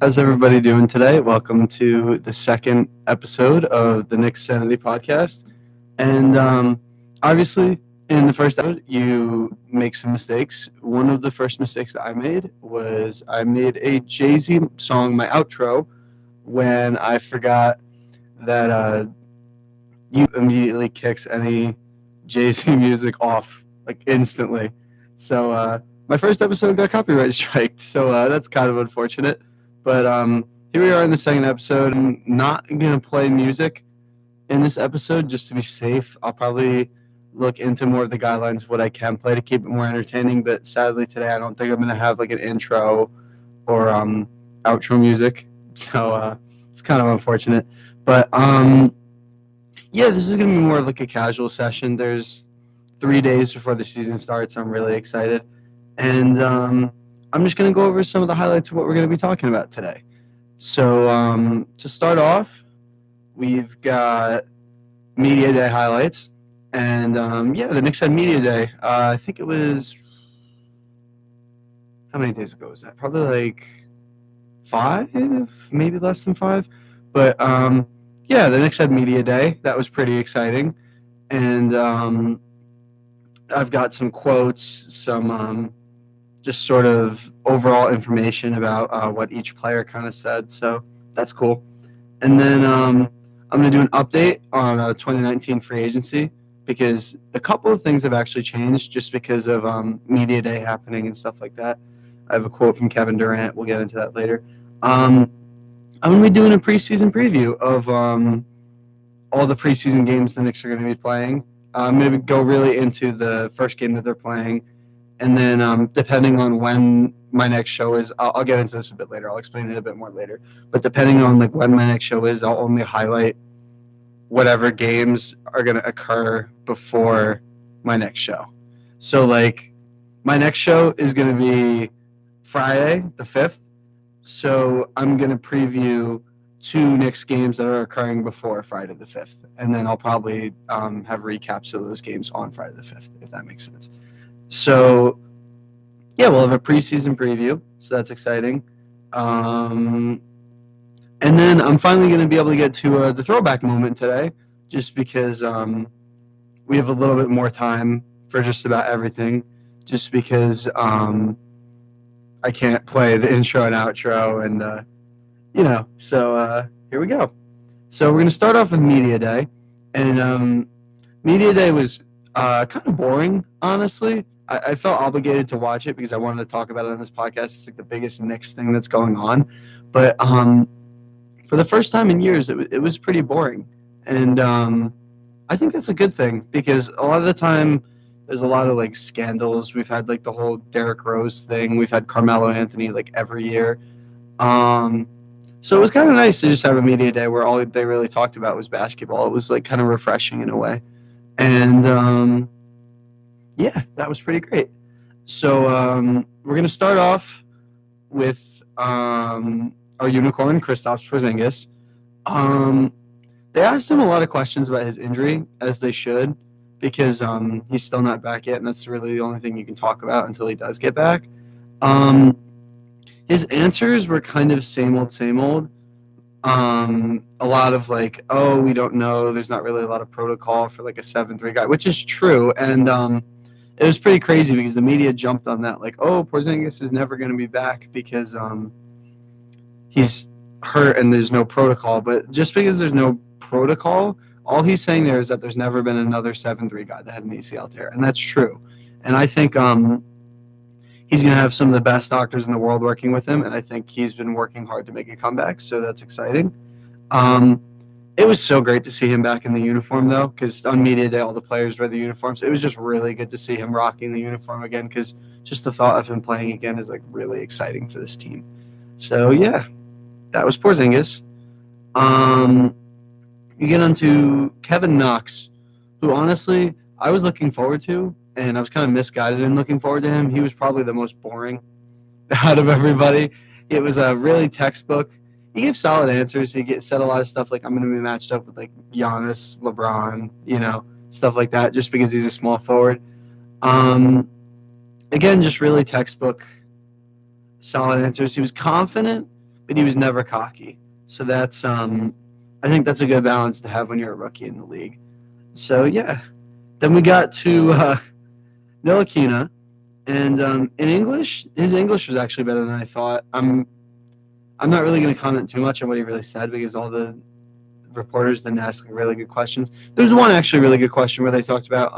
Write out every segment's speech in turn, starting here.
How's everybody doing today? Welcome to the second episode of the Knicksanity podcast. And obviously, in the first episode, you make some mistakes. One of the first mistakes that I made was I made a Jay-Z song, my outro, when I forgot that you immediately kicks any Jay-Z music off, like instantly. So my first episode got copyright striked, so that's kind of unfortunate. But here we are in the second episode. I'm not going to play music in this episode just to be safe. I'll probably look into more of the guidelines of what I can play to keep it more entertaining. But sadly, today I don't think I'm going to have like an intro or outro music. So it's kind of unfortunate. But yeah, this is going to be more of like a casual session. There's 3 days before the season starts. I'm really excited. And I'm just going to go over some of the highlights of what we're going to be talking about today. So to start off, we've got Media Day highlights. And yeah, the Knicks had Media Day. I think it was, how many days ago was that? Probably like 5, maybe less than 5. But yeah, the Knicks had Media Day. That was pretty exciting. And I've got some quotes, some just sort of overall information about what each player kind of said. So that's cool. And then I'm going to do an update on 2019 free agency because a couple of things have actually changed just because of Media Day happening and stuff like that. I have a quote from Kevin Durant. We'll get into that later. I'm going to be doing a preseason preview of all the preseason games the Knicks are going to be playing. I'm going to go really into the first game that they're playing. And then depending on when my next show is, I'll get into this a bit later. I'll explain it a bit more later. But depending on like when my next show is, I'll only highlight whatever games are going to occur before my next show. So like my next show is going to be Friday the 5th. So I'm going to preview 2 Knicks games that are occurring before Friday the 5th. And then I'll probably have recaps of those games on Friday the 5th, if that makes sense. So, yeah, we'll have a preseason preview, so that's exciting. And then I'm finally going to be able to get to the throwback moment today, just because we have a little bit more time for just about everything, just because I can't play the intro and outro, and, so here we go. So we're going to start off with Media Day, and Media Day was kind of boring, honestly. I felt obligated to watch it because I wanted to talk about it on this podcast. It's like the biggest Knicks thing that's going on. But for the first time in years, it was pretty boring. And I think that's a good thing because a lot of the time there's a lot of like scandals. We've had like the whole Derrick Rose thing. We've had Carmelo Anthony like every year. So it was kind of nice to just have a Media Day where all they really talked about was basketball. It was like kind of refreshing in a way. And yeah, that was pretty great. So we're going to start off with our unicorn, Kristaps Porzingis. They asked him a lot of questions about his injury, as they should, because he's still not back yet, and that's really the only thing you can talk about until he does get back. His answers were kind of same old, same old. A lot of like, oh, we don't know. There's not really a lot of protocol for like a 7'3" guy, which is true. And it was pretty crazy because the media jumped on that, like, oh, Porzingis is never going to be back because he's hurt and there's no protocol. But just because there's no protocol, all he's saying there is that there's never been another 7'3" guy that had an ACL tear, and that's true. And I think he's going to have some of the best doctors in the world working with him, and I think he's been working hard to make a comeback, so that's exciting. It was so great to see him back in the uniform, though, because on Media Day, all the players wear the uniforms. It was just really good to see him rocking the uniform again, because just the thought of him playing again is, like, really exciting for this team. So, yeah, that was Porzingis. You get on to Kevin Knox, who, honestly, I was looking forward to, and I was kind of misguided in looking forward to him. He was probably the most boring out of everybody. It was a really textbook. He gave solid answers. He said a lot of stuff like, I'm going to be matched up with like Giannis, LeBron, stuff like that, just because he's a small forward. Again, just really textbook, solid answers. He was confident, but he was never cocky. So that's I think that's a good balance to have when you're a rookie in the league. So yeah, then we got to Ntilikina, and in English, his English was actually better than I thought. I'm not really going to comment too much on what he really said because all the reporters didn't ask really good questions. There's one actually really good question where they talked about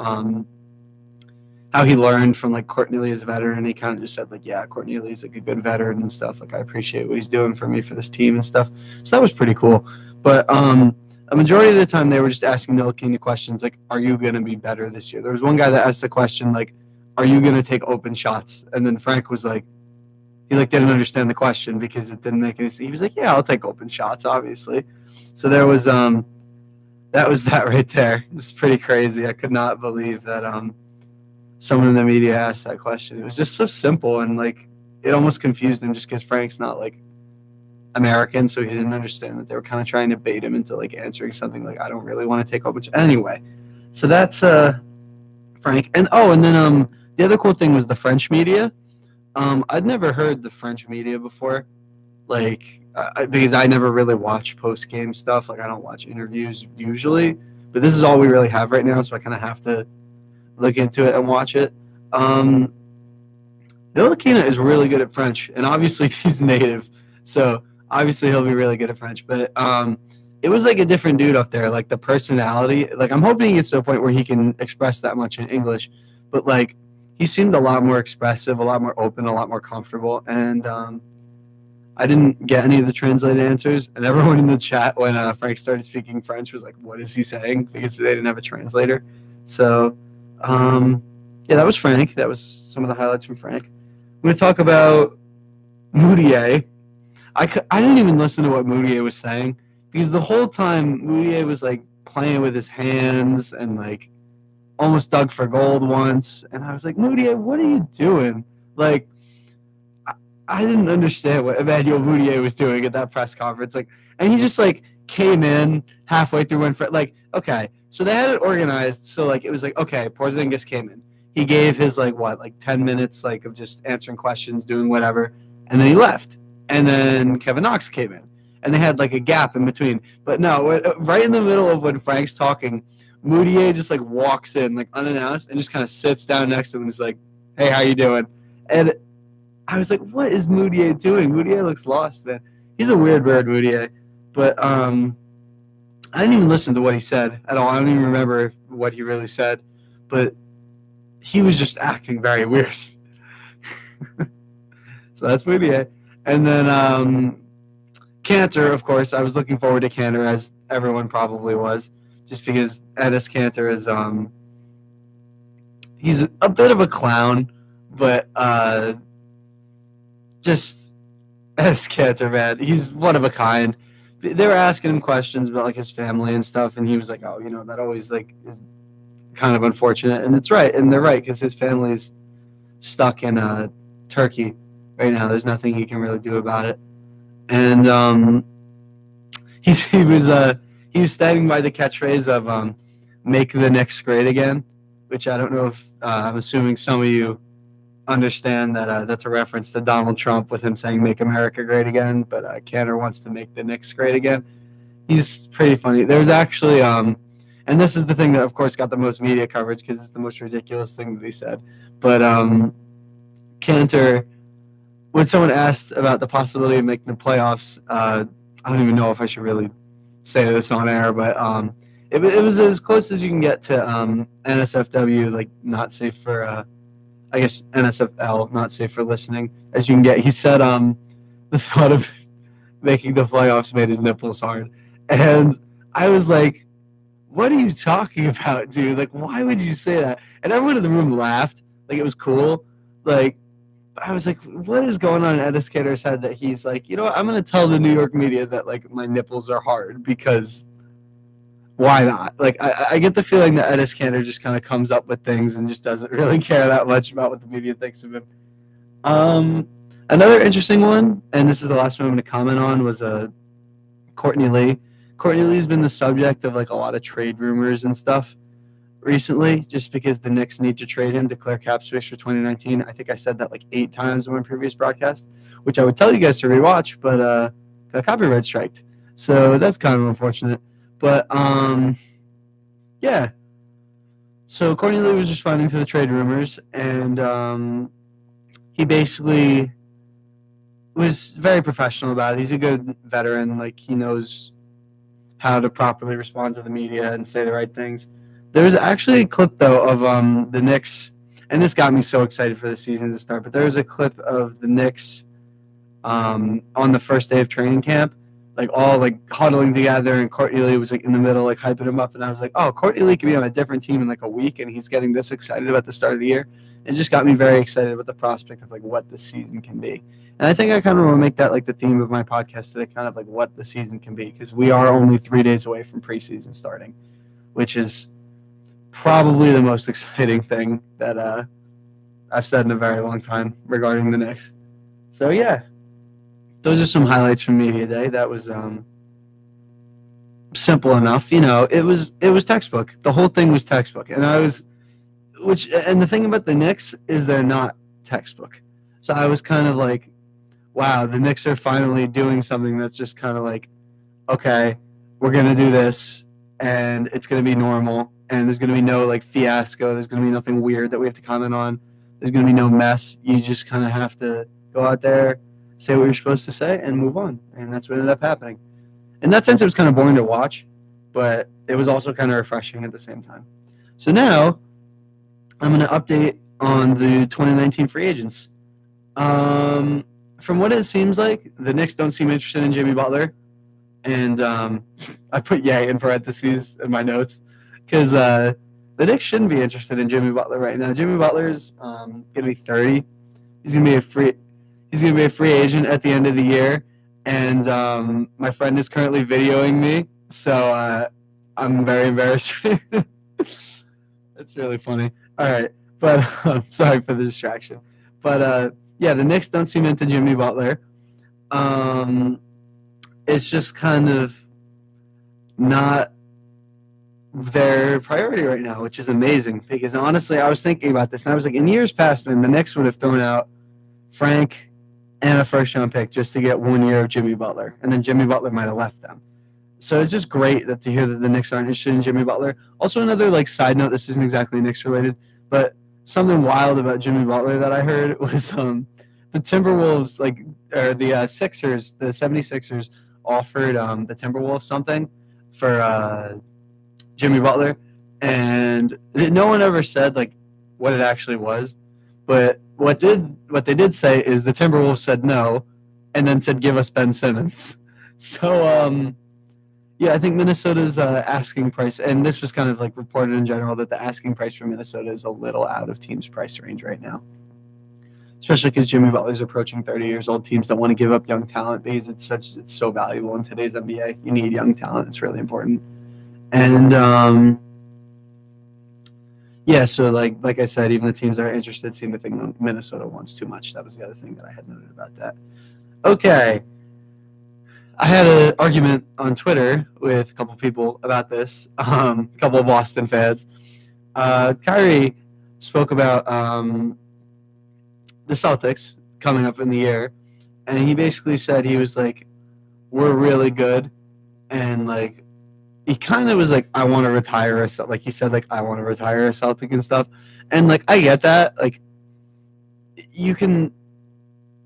how he learned from like Courtney Lee as a veteran. And he kind of just said like, yeah, Courtney Lee's like a good veteran and stuff. Like I appreciate what he's doing for me for this team and stuff. So that was pretty cool. But a majority of the time they were just asking Ntilikina questions like, are you going to be better this year? There was one guy that asked the question like, are you going to take open shots? And then Frank was like, he like didn't understand the question because it didn't make any sense. He was like, yeah, I'll take open shots, obviously. So there was that was that right there. It's pretty crazy. I could not believe that someone in the media asked that question. It was just so simple and like it almost confused him just because Frank's not like American, so he didn't understand that they were kind of trying to bait him into like answering something like I don't really want to take open shots. Anyway, so that's Frank. And then the other cool thing was the French media. I'd never heard the French media before, like because I never really watch post game stuff. Like I don't watch interviews usually, but this is all we really have right now, so I kind of have to look into it and watch it. Ntilikina is really good at French, and obviously he's native, so obviously he'll be really good at French. But it was like a different dude up there, like the personality. Like I'm hoping he gets to a point where he can express that much in English, but like he seemed a lot more expressive, a lot more open, a lot more comfortable. And I didn't get any of the translated answers. And everyone in the chat when Frank started speaking French was like, what is he saying? Because they didn't have a translator. So, yeah, that was Frank. That was some of the highlights from Frank. I'm going to talk about Moutier. I didn't even listen to what Moutier was saying because the whole time Moutier was like playing with his hands and like almost dug for gold once, and I was like, Moutier, what are you doing? Like, I didn't understand what Emmanuel Moutier was doing at that press conference. Like, and he just like came in halfway through when like, okay, so they had it organized. So like, it was like, okay, Porzingis came in. He gave his like 10 minutes like of just answering questions, doing whatever, and then he left. And then Kevin Knox came in, and they had like a gap in between. But no, right in the middle of when Frank's talking, Moutier just like walks in like unannounced and just kind of sits down next to him and is like, hey, how you doing? And I was like, what is Moutier doing? Moutier looks lost, man. He's a weird bird, Moutier. But I didn't even listen to what he said at all. I don't even remember what he really said. But he was just acting very weird. So that's Moutier. And then Cantor, of course. I was looking forward to Cantor, as everyone probably was. Just because Enes Kanter is he's a bit of a clown, but just Enes Kanter, man, he's one of a kind. They were asking him questions about like his family and stuff, and he was like, "Oh, you know, that always like is kind of unfortunate," and it's right, and they're right because his family's stuck in Turkey right now. There's nothing he can really do about it, and he was standing by the catchphrase of "Make the Knicks great again," which I don't know if I'm assuming some of you understand that that's a reference to Donald Trump with him saying "Make America Great Again," but Cantor wants to make the Knicks great again. He's pretty funny. There's actually, and this is the thing that, of course, got the most media coverage because it's the most ridiculous thing that he said. But Cantor, when someone asked about the possibility of making the playoffs, I don't even know if I should really say this on air, but it was as close as you can get to NSFW, like not safe for, I guess NSFL, not safe for listening, as you can get. He said the thought of making the playoffs made his nipples hard. And I was like, what are you talking about, dude? Like, why would you say that? And everyone in the room laughed. Like, it was cool. Like, I was like, what is going on in Enes Kanter's head that he's like, you know what, I'm going to tell the New York media that, like, my nipples are hard because why not? Like, I get the feeling that Enes Kanter just kind of comes up with things and just doesn't really care that much about what the media thinks of him. Another interesting one, and this is the last one I'm going to comment on, was Courtney Lee. Courtney Lee's been the subject of, like, a lot of trade rumors and stuff recently, just because the Knicks need to trade him to clear cap space for 2019. I think I said that like 8 times in my previous broadcast, which I would tell you guys to rewatch, but got copyright striked. So that's kind of unfortunate. But yeah. So Courtney Lee was responding to the trade rumors, and he basically was very professional about it. He's a good veteran. Like, he knows how to properly respond to the media and say the right things. There was actually a clip, though, of the Knicks, and this got me so excited for the season to start, but there was a clip of the Knicks on the first day of training camp, like all like huddling together, and Courtney Lee was like in the middle, like hyping him up, and I was like, oh, Courtney Lee could be on a different team in like a week, and he's getting this excited about the start of the year. It just got me very excited about the prospect of like what the season can be. And I think I kind of want to make that like the theme of my podcast today, kind of like what the season can be, because we are only 3 days away from preseason starting, which is probably the most exciting thing that I've said in a very long time regarding the Knicks. So yeah, those are some highlights from Media Day. That was simple enough. You know, it was textbook. The whole thing was textbook, and the thing about the Knicks is they're not textbook. So I was kind of like, wow, the Knicks are finally doing something that's just kind of like, okay, we're going to do this, and it's going to be normal, and there's going to be no like fiasco. There's going to be nothing weird that we have to comment on. There's going to be no mess. You just kind of have to go out there, say what you're supposed to say, and move on. And that's what ended up happening. In that sense, it was kind of boring to watch, but it was also kind of refreshing at the same time. So now I'm going to update on the 2019 free agents. From what it seems like, the Knicks don't seem interested in Jimmy Butler. And I put yay in parentheses in my notes because the Knicks shouldn't be interested in Jimmy Butler right now. Jimmy Butler's going to be 30. He's going to be a free agent at the end of the year. And my friend is currently videoing me, so I'm very embarrassed. It's really funny. All right, but sorry for the distraction. But yeah, the Knicks don't seem into Jimmy Butler. It's just kind of not their priority right now, which is amazing. Because honestly, I was thinking about this, and I was like, in years past, man, the Knicks would have thrown out Frank and a first-round pick just to get 1 year of Jimmy Butler, and then Jimmy Butler might have left them. So it's just great to hear that the Knicks aren't interested in Jimmy Butler. Also, another like side note, this isn't exactly Knicks related, but something wild about Jimmy Butler that I heard was the Timberwolves, or the Sixers, the 76ers offered the Timberwolves something for Jimmy Butler, and no one ever said like what it actually was. But what they did say is the Timberwolves said no, and then said give us Ben Simmons. So yeah, I think Minnesota's asking price, and this was kind of like reported in general, that the asking price for Minnesota is a little out of teams' price range right now. Especially because Jimmy Butler's approaching 30 years old. Teams don't want to give up young talent because it's so valuable in today's NBA. You need young talent. It's really important. And yeah, so like I said, even the teams that are interested seem to think Minnesota wants too much. That was the other thing that I had noted about that. Okay. I had an argument on Twitter with a couple people about this, a couple of Boston fans. Kyrie spoke about the Celtics coming up in the year, and he basically said, he was like, we're really good, and like he kind of was like, I want to retire a Celtic. Like he said, like, I want to retire a Celtic and stuff. And like I get that. Like you can,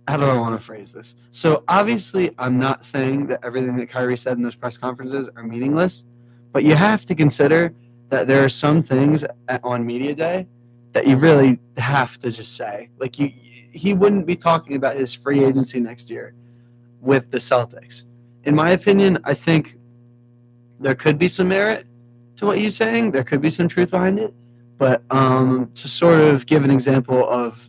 how do I want to phrase this? So obviously I'm not saying that everything that Kyrie said in those press conferences are meaningless, but you have to consider that there are some things on Media Day that you really have to just say. Like he wouldn't be talking about his free agency next year with the Celtics. In my opinion, I think there could be some merit to what he's saying. There could be some truth behind it. But to sort of give an example of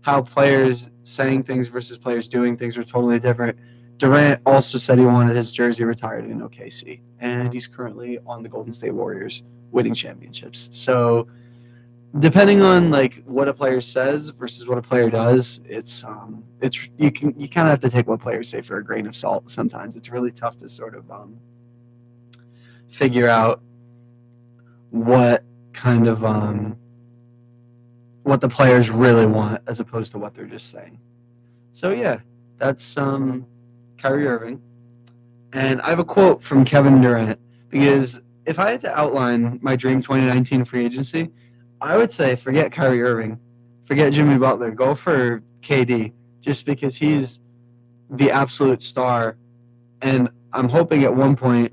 how players saying things versus players doing things are totally different, Durant also said he wanted his jersey retired in OKC. And he's currently on the Golden State Warriors winning championships. So depending on like what a player says versus what a player does, it's you kind of have to take what players say for a grain of salt. Sometimes it's really tough to sort of figure out what kind of what the players really want as opposed to what they're just saying. So yeah, that's Kyrie Irving. And I have a quote from Kevin Durant because if I had to outline my dream 2019 free agency, I would say forget Kyrie Irving, forget Jimmy Butler, go for KD just because he's the absolute star. And I'm hoping at one point,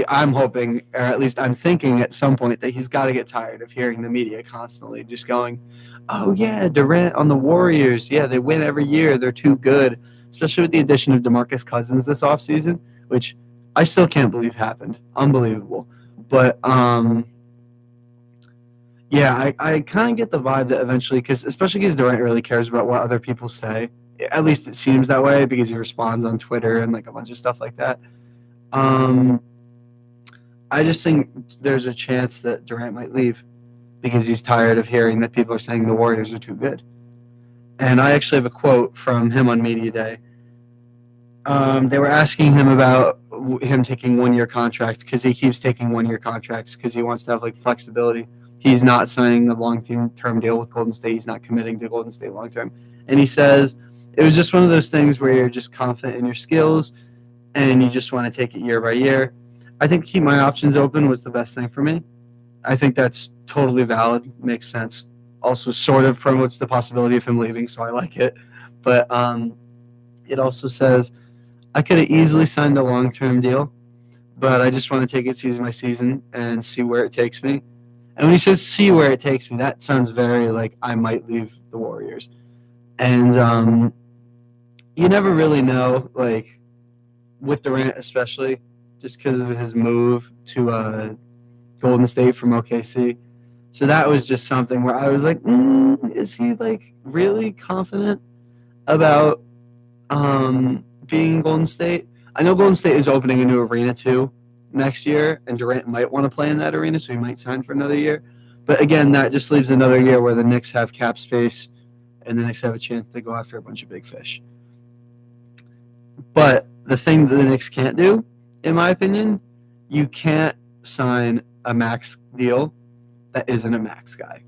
I'm hoping, or at least I'm thinking at some point that he's got to get tired of hearing the media constantly just going, oh yeah, Durant on the Warriors. Yeah, they win every year. They're too good, especially with the addition of DeMarcus Cousins this offseason, which I still can't believe happened. Unbelievable. But yeah, I kind of get the vibe that eventually, because especially because Durant really cares about what other people say. At least it seems that way because he responds on Twitter and like a bunch of stuff like that. I just think there's a chance that Durant might leave because he's tired of hearing that people are saying the Warriors are too good. And I actually have a quote from him on Media Day. They were asking him about him taking 1-year contracts because he keeps taking 1-year contracts because he wants to have like flexibility. He's not signing the long-term deal with Golden State. He's not committing to Golden State long-term. And he says it was just one of those things where you're just confident in your skills and you just want to take it year by year. I think keep my options open was the best thing for me. I think that's totally valid, makes sense. Also sort of promotes the possibility of him leaving, so I like it. But it also says I could have easily signed a long-term deal, but I just want to take it season by season and see where it takes me. And when he says see where it takes me, that sounds very like I might leave the Warriors. And you never really know, like with Durant especially, just because of his move to Golden State from OKC. So that was just something where I was like, is he like really confident about being in Golden State? I know Golden State is opening a new arena too next year, and Durant might want to play in that arena, so he might sign for another year. But again, that just leaves another year where the Knicks have cap space, and the Knicks have a chance to go after a bunch of big fish. But the thing that the Knicks can't do, in my opinion, you can't sign a max deal that isn't a max guy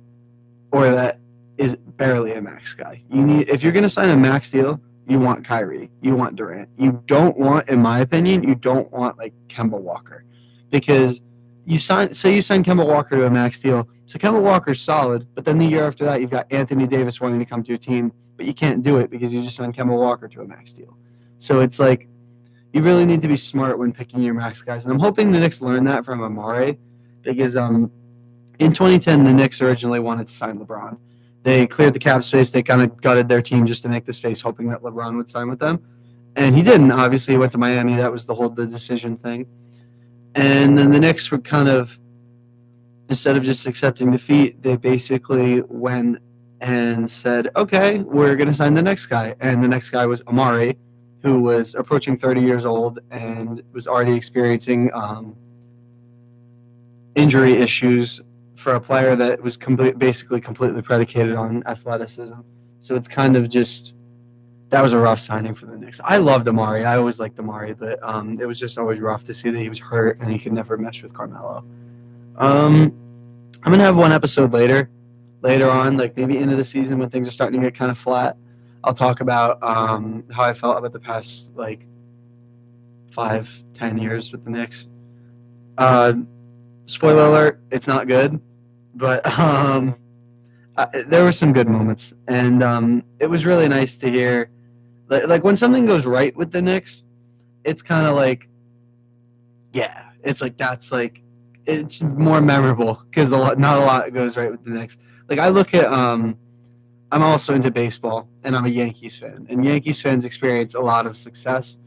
or that is barely a max guy. If you're going to sign a max deal, you want Kyrie, you want Durant. You don't want, in my opinion, you don't want like Kemba Walker because you sign Kemba Walker to a max deal. So Kemba Walker's solid, but then the year after that, you've got Anthony Davis wanting to come to your team, but you can't do it because you just signed Kemba Walker to a max deal. So it's like you really need to be smart when picking your max guys. And I'm hoping the Knicks learn that from Amare because in 2010, the Knicks originally wanted to sign LeBron. They cleared the cap space. They kind of gutted their team just to make the space, hoping that LeBron would sign with them. And he didn't. Obviously, he went to Miami. That was the decision thing. And then the Knicks were kind of, instead of just accepting defeat, they basically went and said, okay, we're going to sign the next guy. And the next guy was Amare, who was approaching 30 years old and was already experiencing injury issues for a player that was basically completely predicated on athleticism. So it's kind of just that was a rough signing for the Knicks. I loved Amare. I always liked Amare, but it was just always rough to see that he was hurt and he could never mesh with Carmelo. I'm going to have one episode later on, like maybe into the season when things are starting to get kind of flat. I'll talk about how I felt about the past, like, 5-10 years with the Knicks. Spoiler alert, it's not good. But there were some good moments. And it was really nice to hear. Like, when something goes right with the Knicks, it's kind of like, yeah. It's like that's, like, it's more memorable because not a lot goes right with the Knicks. Like, I look at I'm also into baseball, and I'm a Yankees fan. And Yankees fans experience a lot of success.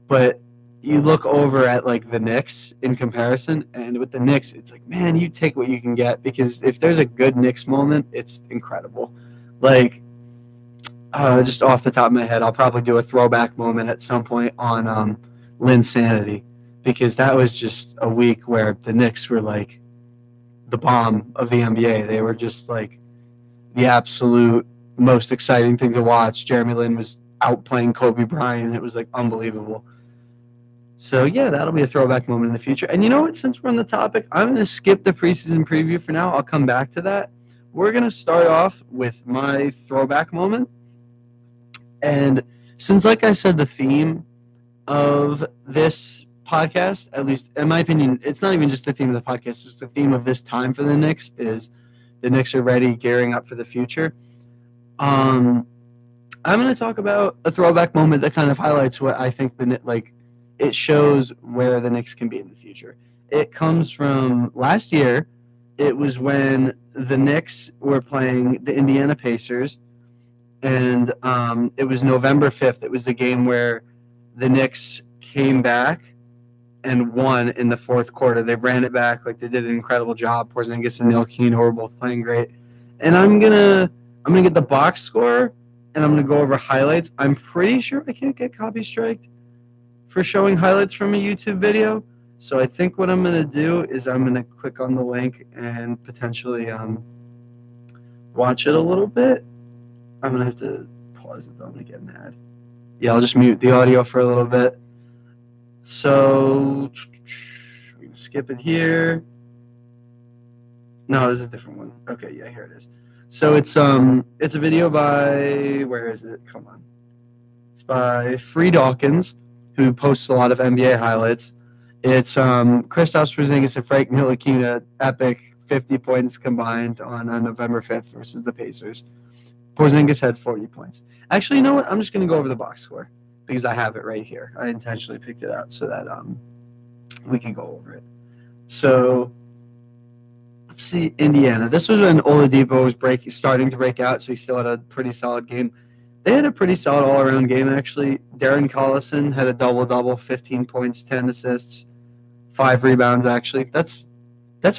But you look over at, like, the Knicks in comparison, and with the Knicks, it's like, man, you take what you can get. Because if there's a good Knicks moment, it's incredible. Like, just off the top of my head, I'll probably do a throwback moment at some point on Knicksanity. Because that was just a week where the Knicks were, like, the bomb of the NBA. They were just, like, the absolute most exciting thing to watch. Jeremy Lin was outplaying Kobe Bryant. It was like unbelievable. So yeah, that'll be a throwback moment in the future. And you know what? Since we're on the topic, I'm going to skip the preseason preview for now. I'll come back to that. We're going to start off with my throwback moment. And since, like I said, the theme of this podcast, at least in my opinion, it's not even just the theme of the podcast, it's the theme of this time for the Knicks is the Knicks are ready, gearing up for the future. I'm going to talk about a throwback moment that kind of highlights what I think it shows where the Knicks can be in the future. It comes from last year. It was when the Knicks were playing the Indiana Pacers, and it was November 5th. It was the game where the Knicks came back and won in the fourth quarter. They ran it back. Like, they did an incredible job. Porzingis and Ntilikina were both playing great. And I'm gonna get the box score, and I'm gonna go over highlights. I'm pretty sure I can't get copy striked for showing highlights from a YouTube video. So I think what I'm going to do is I'm going to click on the link and potentially watch it a little bit. I'm going to have to pause it though. I'm going to get mad. Yeah, I'll just mute the audio for a little bit. So we're going to skip it here. No, this is a different one. Okay, yeah, here it is. So it's a video by, where is it? Come on. It's by Free Dawkins, who posts a lot of NBA highlights. It's Kristaps Porzingis and Frank Ntilikina, epic 50 points combined on November 5th versus the Pacers. Porzingis had 40 points. Actually, you know what? I'm just going to go over the box score because I have it right here. I intentionally picked it out so that we can go over it. So let's see, Indiana. This was when Oladipo was starting to break out, so he still had a pretty solid game. They had a pretty solid all-around game, actually. Darren Collison had a double-double, 15 points, 10 assists, 5 rebounds, actually. That's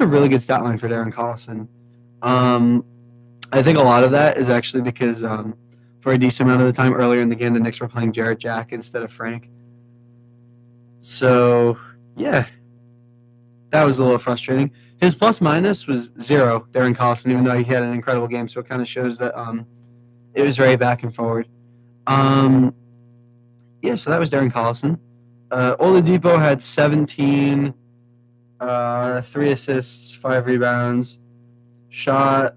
a really good stat line for Darren Collison. I think a lot of that is actually because for a decent amount of the time earlier in the game, the Knicks were playing Jarrett Jack instead of Frank. So, yeah, that was a little frustrating. His plus-minus was 0, Darren Collison, even though he had an incredible game, so it kind of shows that it was very back and forward. Yeah, so that was Darren Collison. Oladipo had 17, 3 assists, 5 rebounds, shot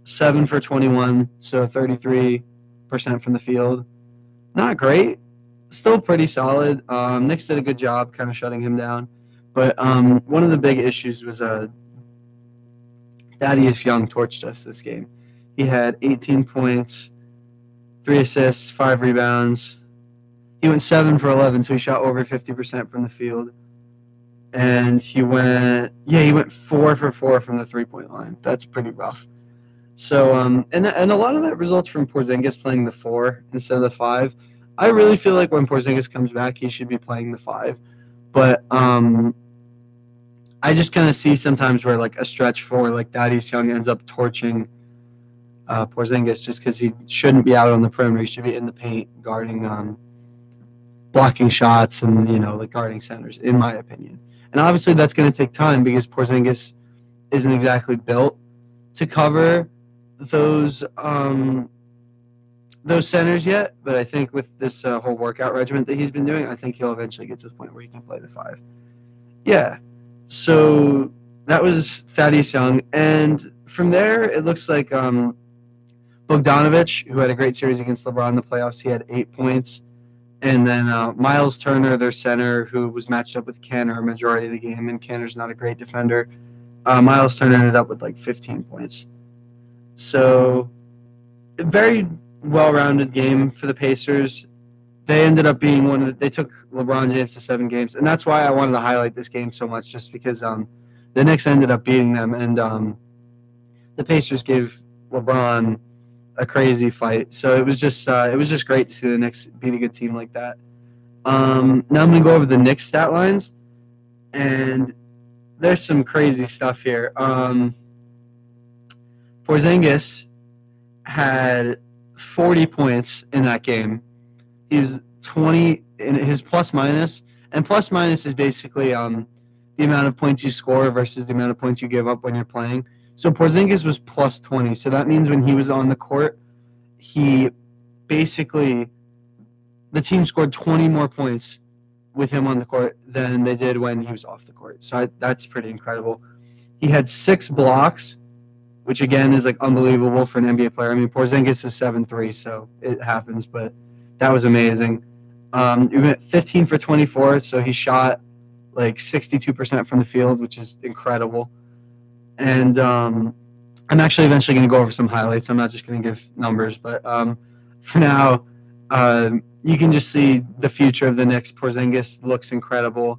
7 for 21, so 33% from the field. Not great, still pretty solid. Knicks did a good job kind of shutting him down. But one of the big issues was Thaddeus Young torched us this game. He had 18 points, 3 assists, 5 rebounds. He went 7 for 11, so he shot over 50% from the field. And he went 4 for 4 from the three-point line. That's pretty rough. So, and a lot of that results from Porzingis playing the 4 instead of the 5. I really feel like when Porzingis comes back, he should be playing the 5. But I just kind of see sometimes where like a stretch 4, like Thaddeus Young ends up torching Porzingis just because he shouldn't be out on the perimeter. He should be in the paint guarding, blocking shots and, like guarding centers, in my opinion. And obviously that's going to take time because Porzingis isn't exactly built to cover those centers yet. But I think with this whole workout regimen that he's been doing, I think he'll eventually get to the point where he can play the 5. Yeah. So that was Thaddeus Young. And from there, it looks like Bogdanovic, who had a great series against LeBron in the playoffs, he had 8 points. And then Miles Turner, their center, who was matched up with Kanter a majority of the game, and Kanter's not a great defender. Miles Turner ended up with like 15 points. So a very well-rounded game for the Pacers. They ended up being they took LeBron James to 7 games. And that's why I wanted to highlight this game so much, just because the Knicks ended up beating them. And the Pacers gave LeBron a crazy fight. So it was just great to see the Knicks beat a good team like that. Now I'm going to go over the Knicks stat lines, and there's some crazy stuff here. Porzingis had 40 points in that game. He was 20 in his plus-minus, and plus-minus is basically the amount of points you score versus the amount of points you give up when you're playing. So Porzingis was plus 20. So that means when he was on the court, the team scored 20 more points with him on the court than they did when he was off the court. So that's pretty incredible. He had 6 blocks, which again is like unbelievable for an NBA player. I mean, Porzingis is 7'3", so it happens, but that was amazing. He went 15 for 24, so he shot like 62% from the field, which is incredible. And I'm actually eventually going to go over some highlights. I'm not just going to give numbers, but for now, you can just see the future of the Knicks. Porzingis looks incredible.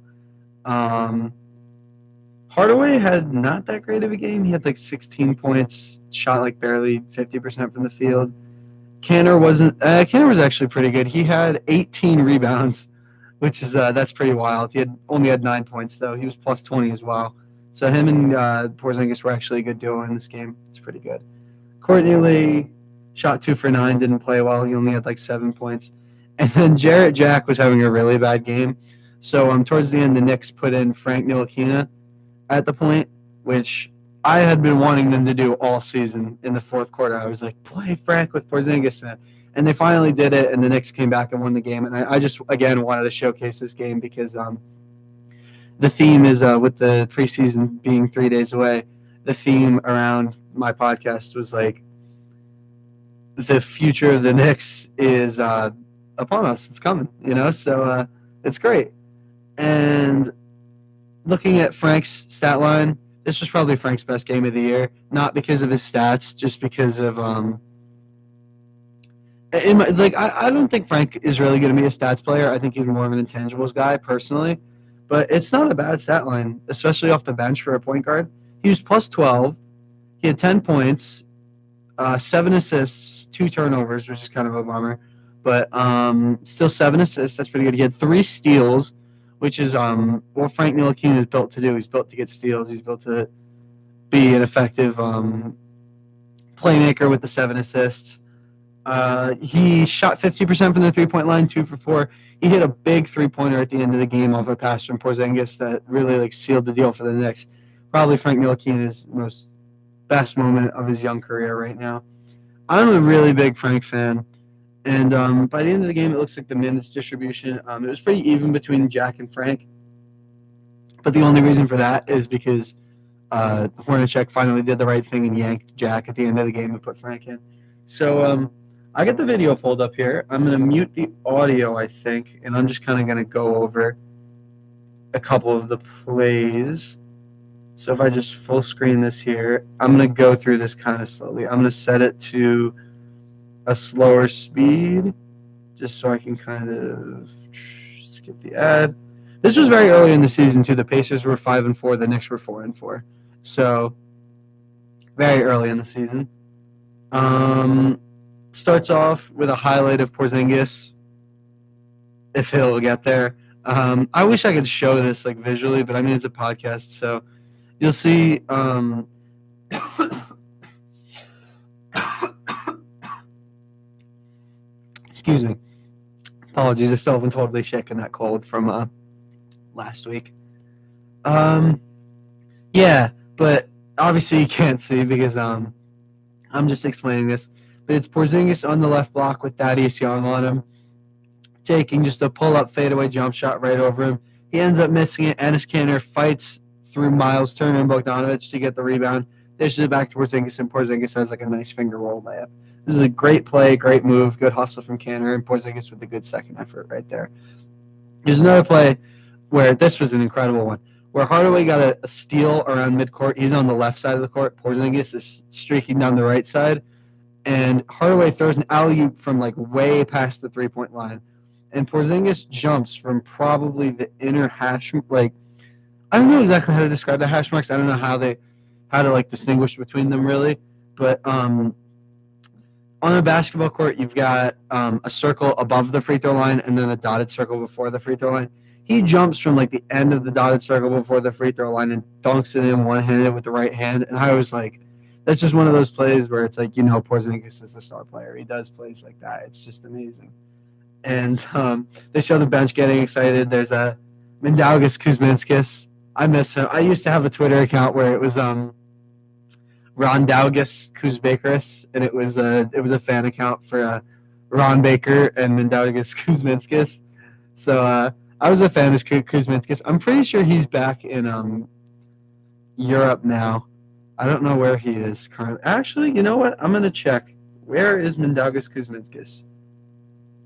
Hardaway had not that great of a game. He had like 16 points, shot like barely 50% from the field. Canner was actually pretty good. He had 18 rebounds, which is that's pretty wild. He only had 9 points though. He was plus 20 as well. So him and Porzingis were actually a good duo in this game. It's pretty good. Courtney Lee shot 2 for 9, didn't play well. He only had like 7 points. And then Jarrett Jack was having a really bad game. So towards the end, the Knicks put in Frank Ntilikina at the point, which I had been wanting them to do all season in the fourth quarter. I was like, play Frank with Porzingis, man. And they finally did it, and the Knicks came back and won the game. And I just, again, wanted to showcase this game because the theme is with the preseason being 3 days away, the theme around my podcast was like, the future of the Knicks is upon us. It's coming, so it's great. And looking at Frank's stat line, this was probably Frank's best game of the year, not because of his stats, just because of I don't think Frank is really going to be a stats player. I think he's more of an intangibles guy personally, but it's not a bad stat line, especially off the bench for a point guard. He was plus 12. He had 10 points, 7 assists, 2 turnovers, which is kind of a bummer, but still 7 assists. That's pretty good. He had 3 steals, which is what Frank Ntilikina is built to do. He's built to get steals. He's built to be an effective playmaker with the 7 assists. He shot 50% from the three-point line, 2 for 4. He hit a big three-pointer at the end of the game off a pass from Porzingis that really sealed the deal for the Knicks. Probably Frank Ntilikina's best moment of his young career right now. I'm a really big Frank fan. And by the end of the game, it looks like the minutes distribution, it was pretty even between Jack and Frank. But the only reason for that is because Hornacek finally did the right thing and yanked Jack at the end of the game and put Frank in. So I got the video pulled up here. I'm going to mute the audio, I think, and I'm just kind of going to go over a couple of the plays. So if I just full screen this here, I'm going to go through this kind of slowly. I'm going to set it to a slower speed just so I can kind of skip the ad. This was very early in the season too. The Pacers were 5-4, the Knicks were 4-4. So very early in the season. Starts off with a highlight of Porzingis, if he'll get there. I wish I could show this visually, but I mean it's a podcast, so you'll see. Excuse me. Apologies, I still haven't totally shaken that cold from last week. Yeah, but obviously you can't see because I'm just explaining this. But it's Porzingis on the left block with Thaddeus Young on him, taking just a pull-up fadeaway jump shot right over him. He ends up missing it. Enes Kanter fights through Miles Turner and Bogdanovic to get the rebound. Dishes it back to Porzingis, and Porzingis has a nice finger roll layup. This is a great play, great move, good hustle from Kanter, and Porzingis with a good second effort right there. There's another play where this was an incredible one, where Hardaway got a steal around midcourt. He's on the left side of the court. Porzingis is streaking down the right side. And Hardaway throws an alley-oop from way past the three-point line. And Porzingis jumps from probably the inner hash. I don't know exactly how to describe the hash marks. I don't know how to distinguish between them really. But on a basketball court, you've got a circle above the free throw line and then a dotted circle before the free throw line. He jumps from the end of the dotted circle before the free throw line and dunks it in one-handed with the right hand. And I was like, that's just one of those plays where it's Porzingis is the star player. He does plays like that. It's just amazing. And they show the bench getting excited. There's a Mindaugas Kuzminskis. I miss him. I used to have a Twitter account where it was Rondaugas Kuzbakeris, and it was a fan account for Ron Baker and Mindaugas Kuzminskis. So I was a fan of Kuzminskis. I'm pretty sure he's back in Europe now. I don't know where he is currently. Actually, you know what? I'm gonna check. Where is Mindaugas Kuzminskis?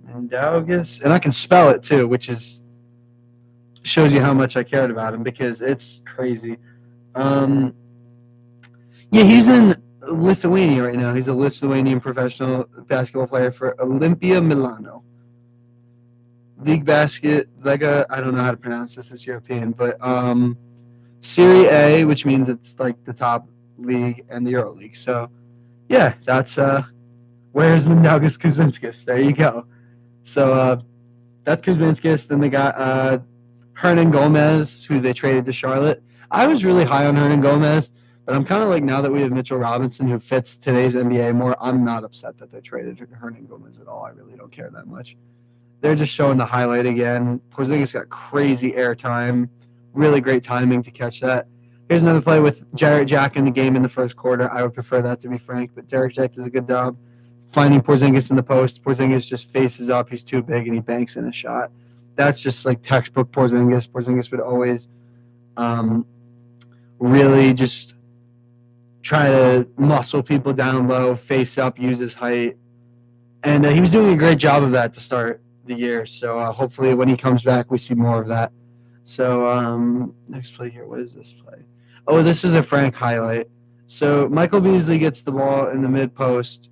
Mindaugas, and I can spell it too, which is shows you how much I cared about him because it's crazy. Yeah, he's in Lithuania right now. He's a Lithuanian professional basketball player for Olimpia Milano. League Basket, Lega, I don't know how to pronounce this. It's European, but Serie A, which means it's like the top league, and the Euro League. So, yeah, that's where's Mindaugas Kuzminskis. There you go. So that's Kuzminskis. Then they got Hernan Gomez, who they traded to Charlotte. I was really high on Hernan Gomez, but I'm kind of like, now that we have Mitchell Robinson, who fits today's NBA more, I'm not upset that they traded Hernan Gomez at all. I really don't care that much. They're just showing the highlight again. Porzingis got crazy airtime. Really great timing to catch that. Here's another play with Jarrett Jack in the game in the first quarter. I would prefer that to be Frank, but Jarrett Jack does a good job finding Porzingis in the post. Porzingis just faces up. He's too big, and he banks in a shot. That's just like textbook Porzingis. Porzingis would always really just try to muscle people down low, face up, use his height. And he was doing a great job of that to start the year. So hopefully when he comes back, we see more of that. So next play here. What is this play? Oh, this is a Frank highlight. So Michael Beasley gets the ball in the mid post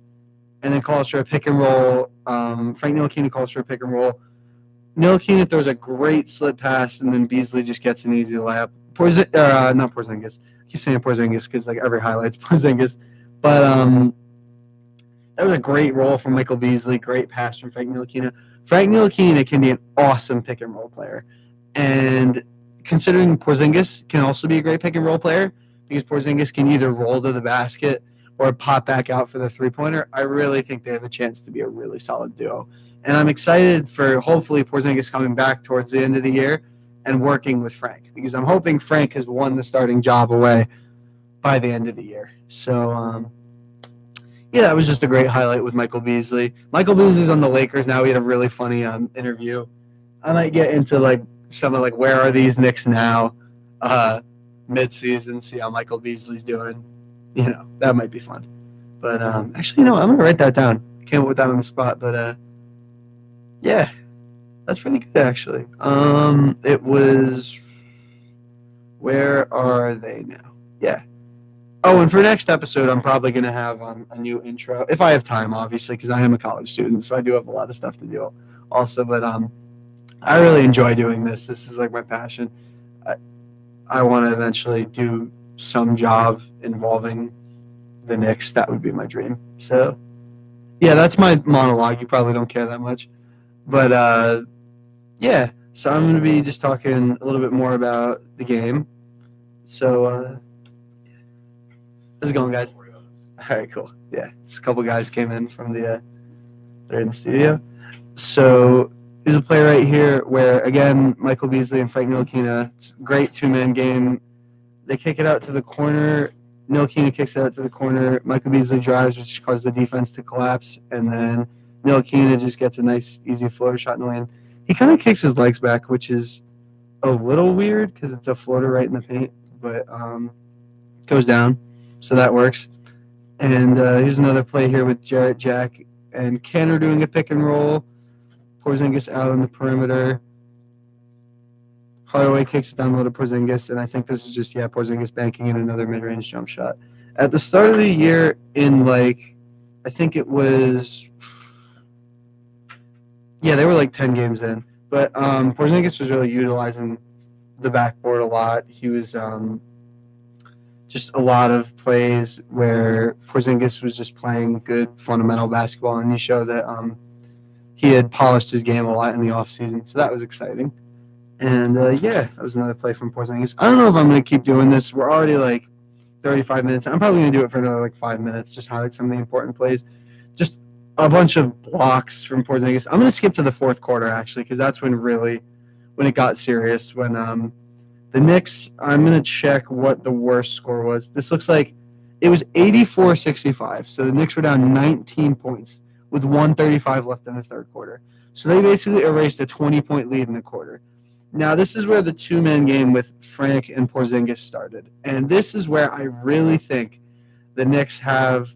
and then calls for a pick and roll. Frank Ntilikina calls for a pick and roll. Ntilikina throws a great slip pass, and then Beasley just gets an easy layup. Not Porzingis. I keep saying Porzingis because like every highlight's Porzingis. But that was a great roll from Michael Beasley. Great pass from Frank Ntilikina. Frank Ntilikina can be an awesome pick and roll player. And considering Porzingis can also be a great pick and roll player, because Porzingis can either roll to the basket or pop back out for the three-pointer, I really think they have a chance to be a really solid duo. And I'm excited for hopefully Porzingis coming back towards the end of the year and working with Frank, because I'm hoping Frank has won the starting job away by the end of the year. So, yeah, that was just a great highlight with Michael Beasley. Michael Beasley's on the Lakers now. We had a really funny interview. I might get into like some of like where are these Knicks now mid-season, see how Michael Beasley's doing. You know, that might be fun. But actually, you know, I'm going to write that down. I can't put that on the spot, but yeah, that's pretty good actually. It was, where are they now? Yeah. Oh, and for next episode, I'm probably going to have a new intro, if I have time, obviously, because I am a college student, so I do have a lot of stuff to do also. But I really enjoy doing this. This is like my passion. I want to eventually do some job involving the Knicks. That would be my dream. So, yeah, that's my monologue. You probably don't care that much. But, yeah, so I'm going to be just talking a little bit more about the game. So, how's it going, guys? All right, cool. Yeah, just a couple guys came in from they're in the studio. So here's a play right here where, again, Michael Beasley and Frank Ntilikina, it's a great two-man game. They kick it out to the corner. Ntilikina kicks it out to the corner. Michael Beasley drives, which causes the defense to collapse. And then Ntilikina just gets a nice, easy floater shot in the lane. He kind of kicks his legs back, which is a little weird because it's a floater right in the paint. But goes down. So that works. And here's another play here with Jarrett Jack and Kenner doing a pick and roll. Porzingis out on the perimeter. Hardaway kicks it down low to Porzingis, and I think this is just, Porzingis banking in another mid-range jump shot. At the start of the year in, I think it was, they were 10 games in. But Porzingis was really utilizing the backboard a lot. He was just a lot of plays where Porzingis was just playing good fundamental basketball, and he showed that he had polished his game a lot in the offseason, so that was exciting. And, that was another play from Porzingis. I don't know if I'm going to keep doing this. We're already, 35 minutes. I'm probably going to do it for another, 5 minutes, just highlight some of the important plays. Just a bunch of blocks from Porzingis. I'm going to skip to the fourth quarter, actually, because that's when it got serious, when the Knicks, I'm going to check what the worst score was. This looks like it was 84-65. So the Knicks were down 19 points with 1:35 left in the third quarter. So they basically erased a 20-point lead in the quarter. Now, this is where the two-man game with Frank and Porzingis started. And this is where I really think the Knicks have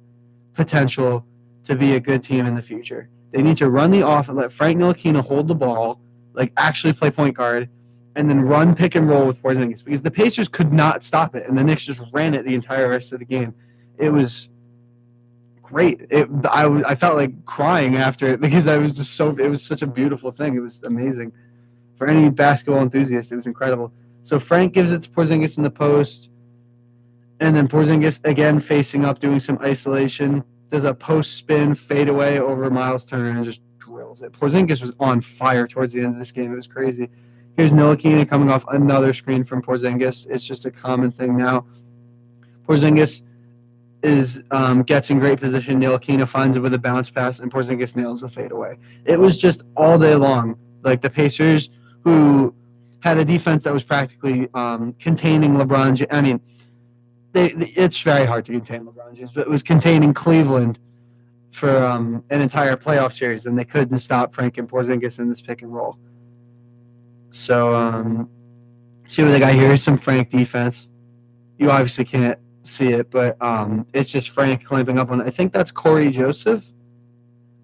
potential to be a good team in the future. They need to run the off and let Frank Ntilikina hold the ball, like actually play point guard, and then run pick and roll with Porzingis because the Pacers could not stop it, and the Knicks just ran it the entire rest of the game. It was great. I felt like crying after it because I was just so. It was such a beautiful thing. It was amazing. For any basketball enthusiast, it was incredible. So Frank gives it to Porzingis in the post, and then Porzingis again facing up, doing some isolation. Does a post spin fadeaway over Miles Turner and just drills it. Porzingis was on fire towards the end of this game. It was crazy. Here's Ntilikina coming off another screen from Porzingis. It's just a common thing now. Porzingis gets in great position. Ntilikina finds it with a bounce pass, and Porzingis nails a fadeaway. It was just all day long. Like the Pacers, who had a defense that was practically containing LeBron James. I mean, it's very hard to contain LeBron James, but it was containing Cleveland for an entire playoff series, and they couldn't stop Frank and Porzingis in this pick and roll. So, see what they got here is some Frank defense. You obviously can't see it, but it's just Frank clamping up on it. I think that's Corey Joseph.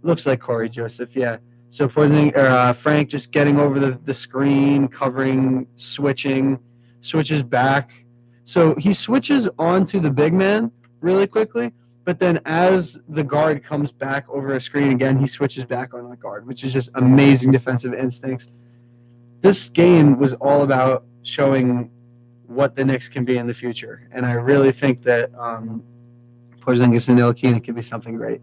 Looks like Corey Joseph, yeah. So Frank just getting over the screen, covering, switches back. So he switches onto the big man really quickly, but then as the guard comes back over a screen again, he switches back on the guard, which is just amazing defensive instincts. This game was all about showing what the Knicks can be in the future, and I really think that Porzingis and Ntilikina can be something great.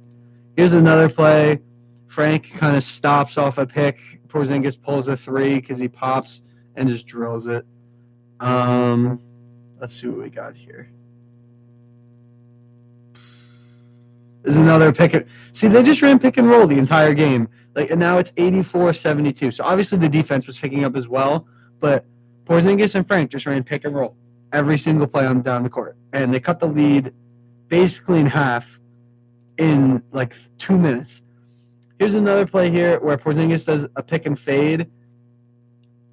Here's another play. Frank kind of stops off a pick. Porzingis pulls a three because he pops and just drills it. Let's see what we got here. There's another pick. See, they just ran pick and roll the entire game. And now it's 84-72. So obviously the defense was picking up as well, but Porzingis and Frank just ran pick and roll every single play on down the court, and they cut the lead basically in half in 2 minutes. Here's another play here where Porzingis does a pick and fade,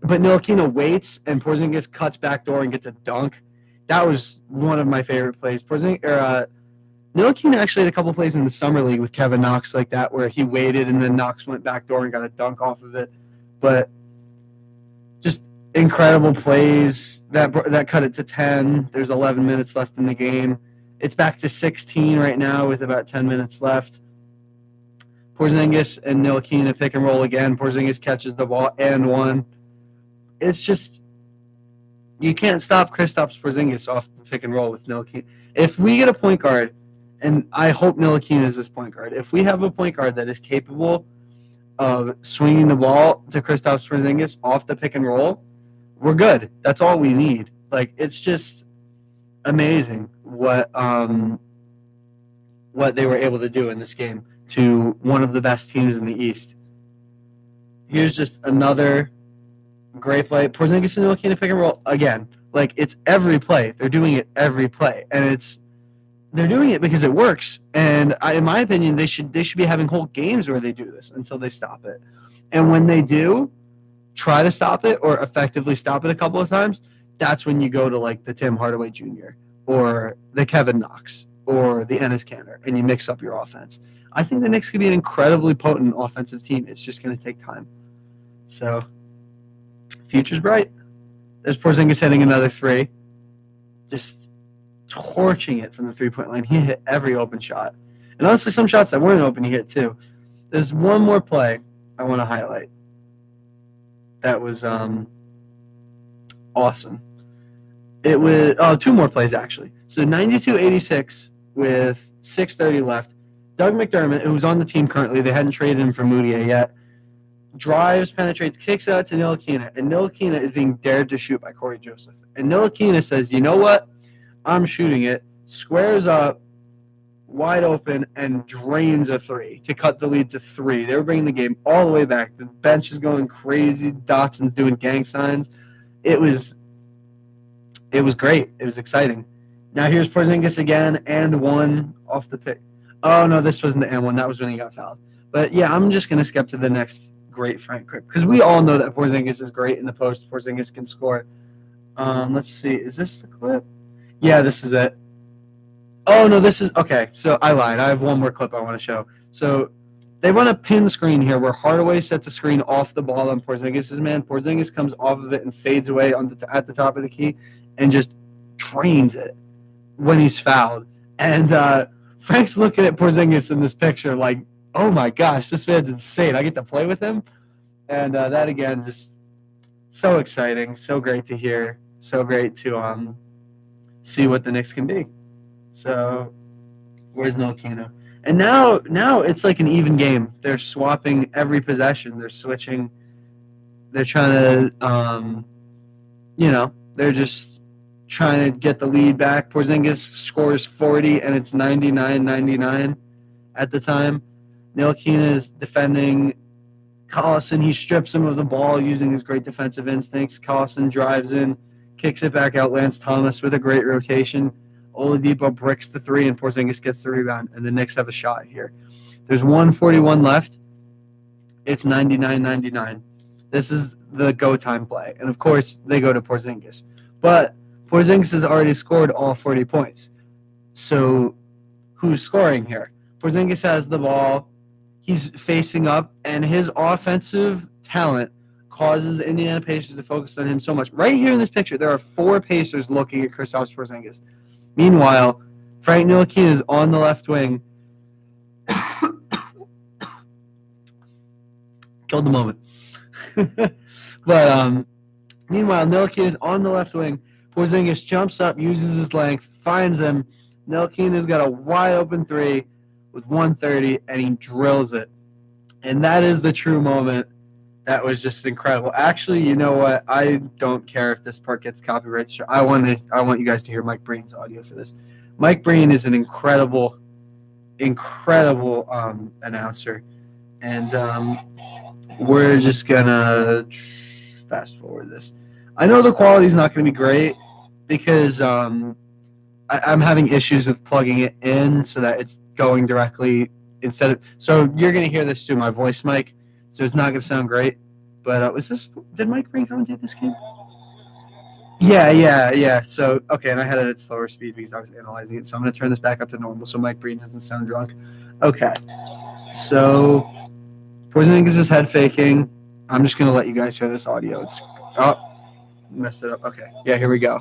but Ntilikina waits, and Porzingis cuts backdoor and gets a dunk. That was one of my favorite plays. Ntilikina actually had a couple plays in the summer league with Kevin Knox like that, where he waited and then Knox went backdoor and got a dunk off of it. But just incredible plays that cut it to 10. There's 11 minutes left in the game. It's back to 16 right now with about 10 minutes left. Porzingis and Ntilikina pick and roll again. Porzingis catches the ball and one. It's just, you can't stop Kristaps Porzingis off the pick and roll with Ntilikina. If we get a point guard, and I hope Ntilikina is this point guard, if we have a point guard that is capable of swinging the ball to Kristaps Porzingis off the pick and roll, we're good. That's all we need. It's just amazing what they were able to do in this game to one of the best teams in the East. Here's just another great play. Porzingis and Ntilikina pick and roll again. It's every play. They're doing it every play, and they're doing it because it works. And in my opinion, they should be having whole games where they do this until they stop it. And when they do try to stop it or effectively stop it a couple of times, that's when you go to the Tim Hardaway Jr. or the Kevin Knox or the Enes Kanter, and you mix up your offense. I think the Knicks could be an incredibly potent offensive team. It's just going to take time. So, future's bright. There's Porzingis hitting another three. Just torching it from the three-point line. He hit every open shot. And honestly, some shots that weren't open he hit too. There's one more play I want to highlight that was awesome. It was two more plays actually. So 92-86 with 6:30 left. Doug McDermott, who's on the team currently, they hadn't traded him for Moutier yet, drives, penetrates, kicks it out to Ntilikina, and Ntilikina is being dared to shoot by Corey Joseph. And Ntilikina says, you know what? I'm shooting it, squares up, wide open, and drains a three to cut the lead to 3. They were bringing the game all the way back. The bench is going crazy. Dotson's doing gang signs. It was great. It was exciting. Now here's Porzingis again, and one off the pick. Oh, no, this wasn't the and one. That was when he got fouled. But, yeah, I'm just going to skip to the next great Frank Crick, because we all know that Porzingis is great in the post. Porzingis can score. Let's see. Is this the clip? Yeah, this is it. Oh, no, this is – okay, so I lied. I have one more clip I want to show. So they run a pin screen here where Hardaway sets a screen off the ball on Porzingis' man. Porzingis comes off of it and fades away at the top of the key and just drains it when he's fouled. And Frank's looking at Porzingis in this picture like, oh, my gosh, this man's insane. I get to play with him. And that, again, just so exciting, so great to hear, so great to see what the Knicks can be. So where's Ntilikina? And now it's like an even game. They're swapping every possession. They're switching. They're trying to, they're just trying to get the lead back. Porzingis scores 40, and it's 99-99 at the time. Ntilikina is defending Collison. He strips him of the ball using his great defensive instincts. Collison drives in, kicks it back out. Lance Thomas with a great rotation. Oladipo bricks the three, and Porzingis gets the rebound, and the Knicks have a shot here. There's 1:41 left. It's 99-99. This is the go time play, and of course they go to Porzingis. But Porzingis has already scored all 40 points. So who's scoring here? Porzingis has the ball. He's facing up, and his offensive talent causes the Indiana Pacers to focus on him so much. Right here in this picture, there are 4 Pacers looking at Kristaps Porzingis. Meanwhile, Frank Ntilikina is on the left wing. Killed the moment. But meanwhile, Ntilikina is on the left wing. Porzingis jumps up, uses his length, finds him. Ntilikina's got a wide open three with 1:30, and he drills it. And that is the true moment. That was just incredible. Actually, you know what? I don't care if this part gets copyright. I want you guys to hear Mike Breen's audio for this. Mike Breen is an incredible announcer, and we're just gonna fast forward this. I know the quality is not going to be great because I'm having issues with plugging it in so that it's going directly instead of. So you're going to hear this through my voice mic. So it's not going to sound great, but did Mike Breen commentate this game? Yeah. So, okay, and I had it at slower speed because I was analyzing it. So I'm going to turn this back up to normal so Mike Breen doesn't sound drunk. Okay. So Porzingis is head faking. I'm just going to let you guys hear this audio. Messed it up. Okay. Yeah, here we go.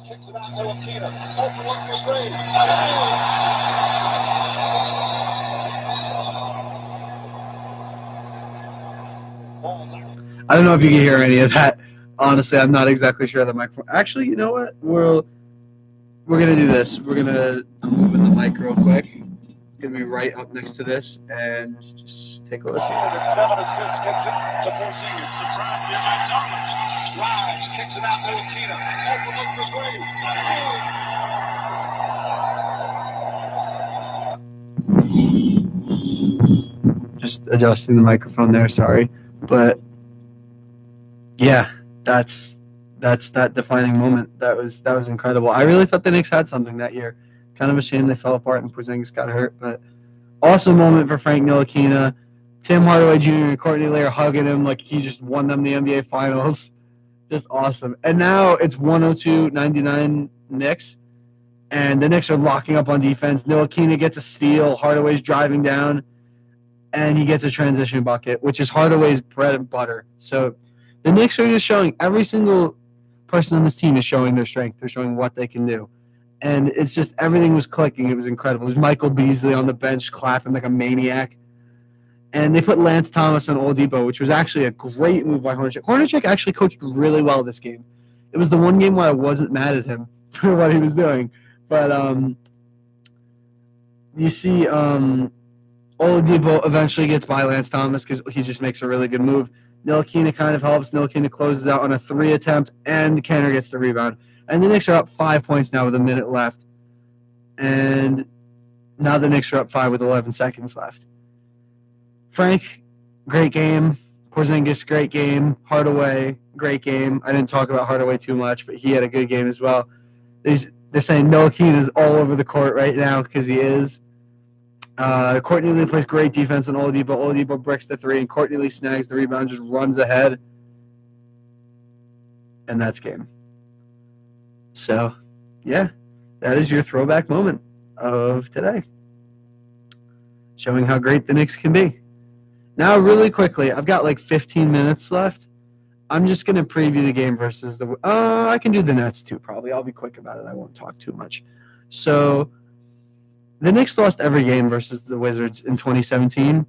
Kicks it out, Ntilikina. Open look for three. I don't know if you can hear any of that. Honestly, I'm not exactly sure of the microphone. Actually, you know what? We're gonna do this. We're gonna move in the mic real quick. It's gonna be right up next to this, and just take a listen. 7 assists gets it to Porzingis. Surprise here by Thomas. Drives, kicks it out, Ntilikina. Open look for three. Just adjusting the microphone there. Sorry, but yeah, that's that defining moment. That was incredible. I really thought the Knicks had something that year. Kind of a shame they fell apart and Porzingis got hurt, but awesome moment for Frank Ntilikina. Tim Hardaway Jr. and Courtney Lee are hugging him like he just won them the NBA Finals. Just awesome. And now it's 102-99 Knicks, and the Knicks are locking up on defense. Ntilikina gets a steal. Hardaway's driving down, and he gets a transition bucket, which is Hardaway's bread and butter. So the Knicks are just showing, every single person on this team is showing their strength. They're showing what they can do. And it's just everything was clicking. It was incredible. It was Michael Beasley on the bench clapping like a maniac. And they put Lance Thomas on Oladipo, which was actually a great move by Hornacek. Hornacek actually coached really well this game. It was the one game where I wasn't mad at him for what he was doing. But you see Oladipo eventually gets by Lance Thomas because he just makes a really good move. Ntilikina kind of helps. Ntilikina closes out on a 3 attempt, and Kanter gets the rebound. And the Knicks are up 5 points now with a minute left. And now the Knicks are up 5 with 11 seconds left. Frank, great game. Porzingis, great game. Hardaway, great game. I didn't talk about Hardaway too much, but he had a good game as well. They're saying Ntilikina is all over the court right now because he is. Courtney Lee plays great defense on Oladipo. Oladipo breaks the three, and Courtney Lee snags the rebound, just runs ahead, and that's game. So, yeah, that is your throwback moment of today, showing how great the Knicks can be. Now, really quickly, I've got like 15 minutes left. I'm just going to preview the game versus the I can do the Nets too, probably. I'll be quick about it. I won't talk too much. So, the Knicks lost every game versus the Wizards in 2017.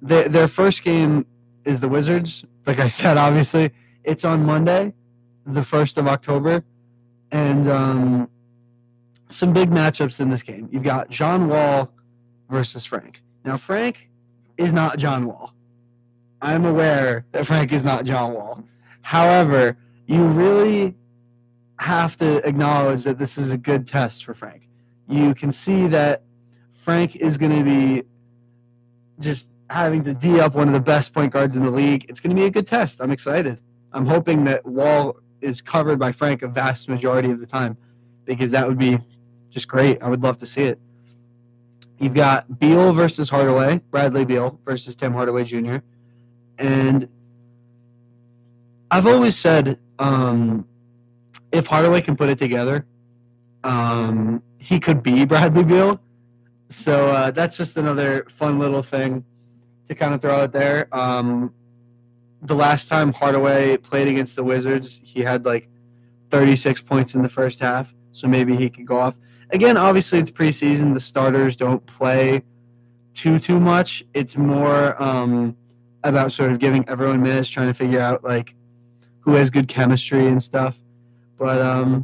Their first game is the Wizards. Like I said, obviously, it's on Monday, the 1st of October. And some big matchups in this game. You've got John Wall versus Frank. Now, Frank is not John Wall. I'm aware that Frank is not John Wall. However, you really have to acknowledge that this is a good test for Frank. You can see that Frank is going to be just having to D up one of the best point guards in the league. It's going to be a good test. I'm excited. I'm hoping that Wall is covered by Frank a vast majority of the time, because that would be just great. I would love to see it. You've got Beal versus Hardaway, Bradley Beal versus Tim Hardaway Jr. And I've always said if Hardaway can put it together, he could be Bradley Beal. So that's just another fun little thing to kind of throw out there. The last time Hardaway played against the Wizards, he had like 36 points in the first half. So maybe he could go off. Again, obviously it's preseason. The starters don't play too much. It's more about sort of giving everyone minutes, trying to figure out like who has good chemistry and stuff. But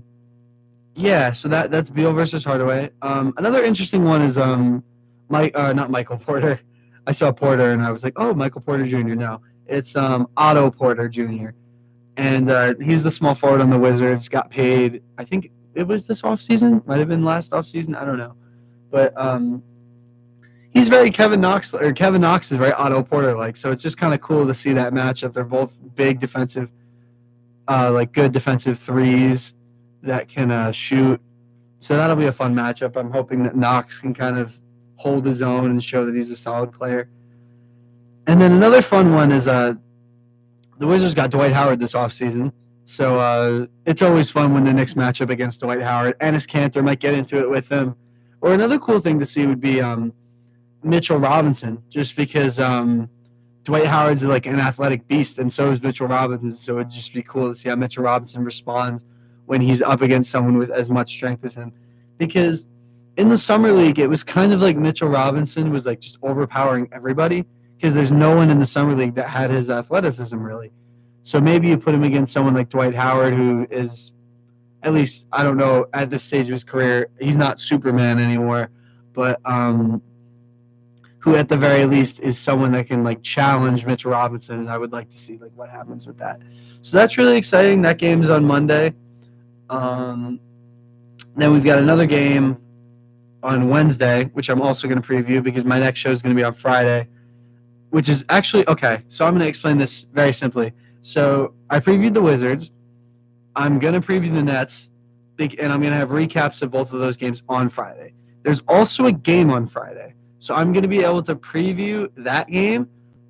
yeah, so that's Beal versus Hardaway. Another interesting one is not Michael Porter. I saw Porter and I was like, oh, Michael Porter Jr. No, it's Otto Porter Jr. And he's the small forward on the Wizards. Got paid, I think it was this offseason. Might have been last offseason. I don't know. But he's very Kevin Knox, or Kevin Knox is very Otto Porter-like. So it's just kind of cool to see that matchup. They're both big defensive, like good defensive threes that can shoot. So that'll be a fun matchup. I'm hoping that Knox can kind of hold his own and show that he's a solid player. And then another fun one is the Wizards got Dwight Howard this offseason. So it's always fun when the Knicks match up against Dwight Howard. Enes Kanter might get into it with him. Or another cool thing to see would be Mitchell Robinson, just because Dwight Howard's like an athletic beast, and so is Mitchell Robinson. So it'd just be cool to see how Mitchell Robinson responds when he's up against someone with as much strength as him. Because in the Summer League, it was kind of like Mitchell Robinson was like just overpowering everybody, because there's no one in the Summer League that had his athleticism, really. So maybe you put him against someone like Dwight Howard, who is, at least, I don't know, at this stage of his career, he's not Superman anymore, but who at the very least is someone that can like challenge Mitchell Robinson, and I would like to see like what happens with that. So that's really exciting. That game is on Monday. Then we've got another game on Wednesday, which I'm also going to preview because my next show is going to be on Friday, which is actually, okay, so I'm going to explain this very simply. So I previewed the Wizards. I'm going to preview the Nets, and I'm going to have recaps of both of those games on Friday. There's also a game on Friday. So I'm going to be able to preview that game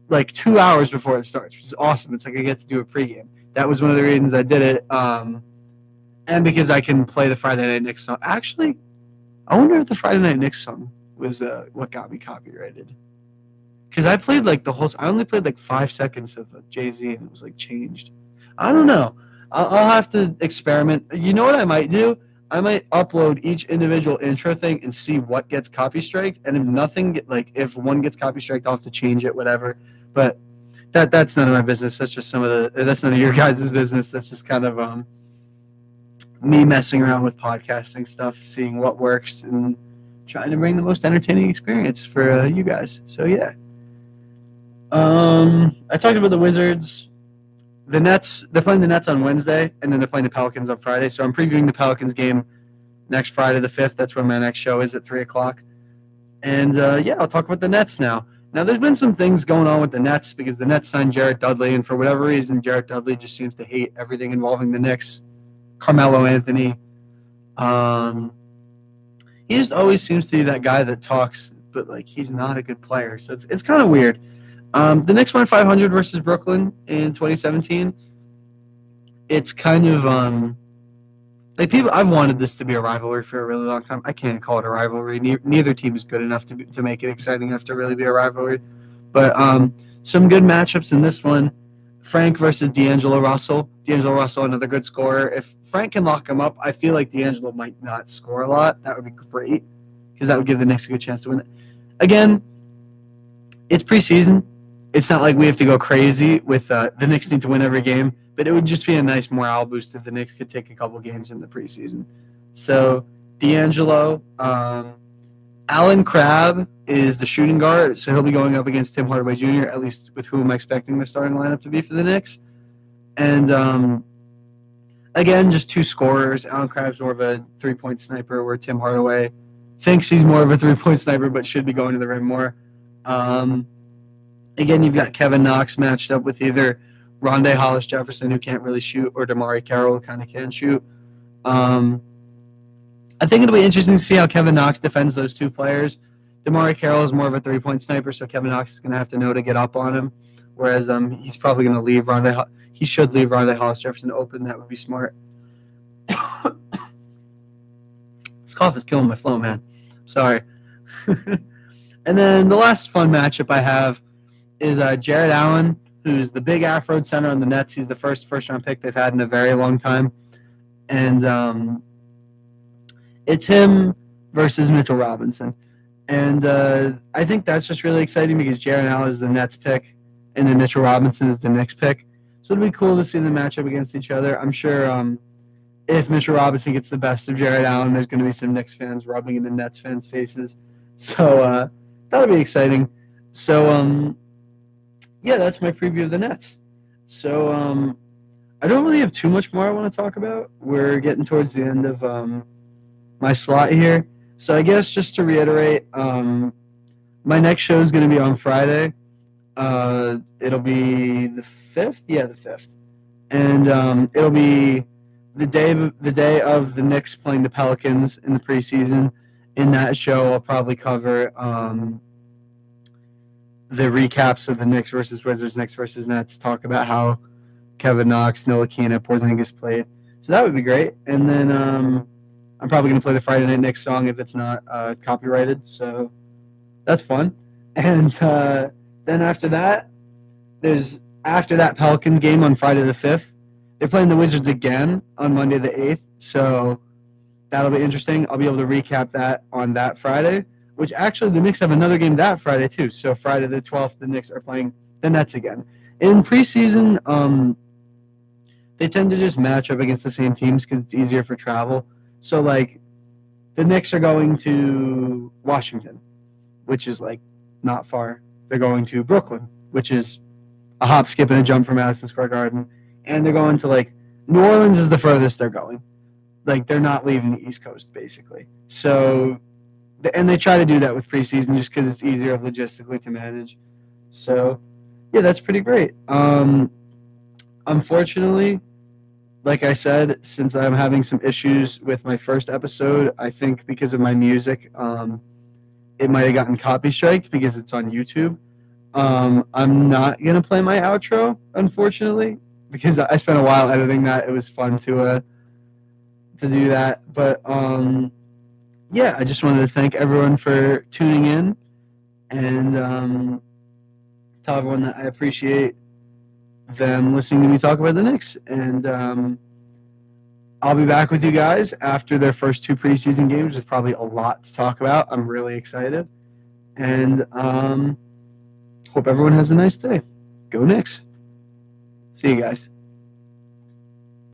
like 2 hours before it starts, which is awesome. It's like I get to do a pregame. That was one of the reasons I did it. And because I can play the Friday Night Knicks song. Actually, I wonder if the Friday Night Knicks song was what got me copyrighted. Because I played like the whole. I only played like 5 seconds of Jay-Z, and it was like changed. I don't know. I'll have to experiment. You know what I might do? I might upload each individual intro thing and see what gets copy striked. And if nothing, like if one gets copy striked, I'll have to change it, whatever. But that's none of my business. That's just that's none of your guys' business. That's just kind of me messing around with podcasting stuff, seeing what works, and trying to bring the most entertaining experience for you guys. So yeah. I talked about the Wizards. The Nets, they're playing the Nets on Wednesday, and then they're playing the Pelicans on Friday. So I'm previewing the Pelicans game next Friday the 5th. That's when my next show is at 3 o'clock. And, yeah, I'll talk about the Nets now. Now, there's been some things going on with the Nets because the Nets signed Jarrett Dudley, and for whatever reason, Jarrett Dudley just seems to hate everything involving the Knicks. Carmelo Anthony. He just always seems to be that guy that talks but like he's not a good player. So it's kind of weird. The Knicks went 500 versus Brooklyn in 2017. It's kind of like people. I've wanted this to be a rivalry for a really long time. I can't call it a rivalry. Neither team is good enough to make it exciting enough to really be a rivalry. But some good matchups in this one. Frank versus D'Angelo Russell. D'Angelo Russell, another good scorer. If Frank can lock him up, I feel like D'Angelo might not score a lot. That would be great because that would give the Knicks a good chance to win it. Again, it's preseason. It's not like we have to go crazy with the Knicks need to win every game, but it would just be a nice morale boost if the Knicks could take a couple games in the preseason. So D'Angelo, Alan Crabb is the shooting guard, so he'll be going up against Tim Hardaway Jr., at least with who I'm expecting the starting lineup to be for the Knicks. And again, just two scorers. Alan Crabb's more of a three-point sniper, where Tim Hardaway thinks he's more of a three-point sniper but should be going to the rim more. Again, you've got Kevin Knox matched up with either Rondé Hollis-Jefferson, who can't really shoot, or DeMarre Carroll, who kind of can shoot. I think it'll be interesting to see how Kevin Knox defends those two players. DeMarre Carroll is more of a three-point sniper, so Kevin Knox is going to have to know to get up on him. Whereas he's probably going to leave he should leave Rondé Hollis-Jefferson open. That would be smart. This cough is killing my flow, man. Sorry. And then the last fun matchup I have is Jared Allen, who's the big Afro center on the Nets. He's the first-round pick they've had in a very long time. And it's him versus Mitchell Robinson. And I think that's just really exciting because Jared Allen is the Nets pick and then Mitchell Robinson is the Knicks pick. So it'll be cool to see them match up against each other. I'm sure if Mitchell Robinson gets the best of Jared Allen, there's going to be some Knicks fans rubbing in the Nets fans' faces. So that'll be exciting. So, yeah, that's my preview of the Nets. So I don't really have too much more I want to talk about. We're getting towards the end of my slot here. So I guess just to reiterate, my next show is going to be on Friday. It'll be the 5th? Yeah, the 5th. And it'll be the day of the Knicks playing the Pelicans in the preseason. In that show, I'll probably cover the recaps of the Knicks versus Wizards, Knicks versus Nets, talk about how Kevin Knox, Ntilikina, Porzingis played. So that would be great. And then I'm probably going to play the Friday Night Knicks song if it's not copyrighted. So that's fun. And then after that, after that Pelicans game on Friday the 5th, they're playing the Wizards again on Monday the 8th. So that'll be interesting. I'll be able to recap that on that Friday, which actually the Knicks have another game that Friday too. So Friday the 12th, the Knicks are playing the Nets again. In preseason, they tend to just match up against the same teams because it's easier for travel. So, like, the Knicks are going to Washington, which is, like, not far. They're going to Brooklyn, which is a hop, skip, and a jump from Madison Square Garden. And they're going to, like, New Orleans is the furthest they're going. Like, they're not leaving the East Coast, basically. So, and they try to do that with preseason just because it's easier logistically to manage. So, yeah, that's pretty great. Unfortunately, like I said, since I'm having some issues with my first episode, I think because of my music, it might have gotten copy striked because it's on YouTube. I'm not going to play my outro, unfortunately, because I spent a while editing that. It was fun to do that. But, yeah, I just wanted to thank everyone for tuning in and tell everyone that I appreciate them listening to me talk about the Knicks. And I'll be back with you guys after their first two preseason games. There's probably a lot to talk about. I'm really excited. And hope everyone has a nice day. Go Knicks. See you guys.